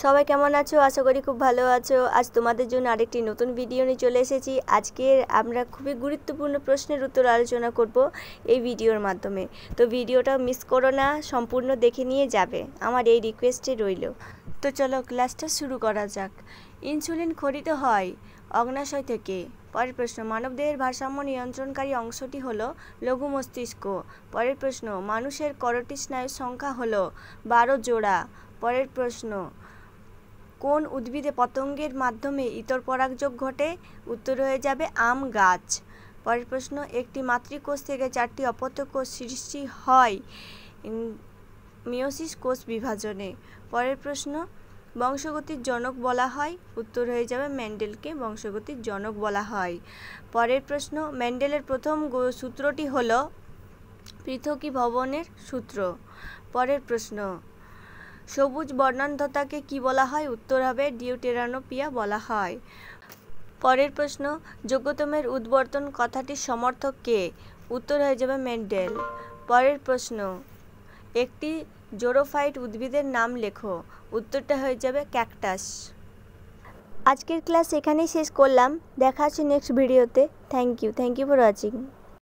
সবাই কেমন আছো? আশা করি খুব ভালো আছো। আজ তোমাদের জন্য আরেকটি নতুন ভিডিও নিয়ে চলে এসেছি। আজকে আমরা খুবই গুরুত্বপূর্ণ প্রশ্নের উত্তর আলোচনা করব এই ভিডিওর মাধ্যমে। তো ভিডিওটা মিস করো না, সম্পূর্ণ দেখে নিয়ে যাবে, আমার এই রিকোয়েস্টে রইল। তো চলো ক্লাসটা শুরু করা যাক। ইনসুলিন খরিত হয় অগ্নাশয় থেকে। পরের প্রশ্ন, মানবদেহের ভারসাম্য নিয়ন্ত্রণকারী অংশটি হলো লঘু মস্তিষ্ক। পরের প্রশ্ন, মানুষের করোটি স্নায়ুর সংখ্যা হলো 12 জোড়া। পরের প্রশ্ন, কোন উদ্ভিদে পতঙ্গের মাধ্যমে ইতর পরাগযোগ ঘটে? উত্তর হয়ে যাবে আম গাছ। পরের প্রশ্ন, একটি মাতৃকোষ থেকে 4টি অপত্য কোষ সৃষ্টি হয় মিয়োসিস কোষ বিভাজনে। পরের প্রশ্ন, বংশগতির জনক বলা হয়? উত্তর হয়ে যাবে মেন্ডেলকে বংশগতির জনক বলা হয়। পরের প্রশ্ন, মেন্ডেলের প্রথম সূত্রটি হলো পৃথকীভবনের সূত্র। পরের প্রশ্ন, সবুজ বর্ণাঢ্যতাকে কি বলা হয়? উত্তর হবে ডিউটেরানোপিয়া বলা হয়। পরের প্রশ্ন, যোগ্যতমের উদ্বর্তন কথাটির সমর্থক কে? উত্তর হয়ে যাবে মেন্ডেল। পরের প্রশ্ন, একটি জোরোফাইট উদ্ভিদের নাম লেখো। উত্তরটা হয়ে যাবে ক্যাকটাস। আজকের ক্লাস এখানেই শেষ করলাম। দেখা হচ্ছে নেক্সট ভিডিওতে। Thank you for watching.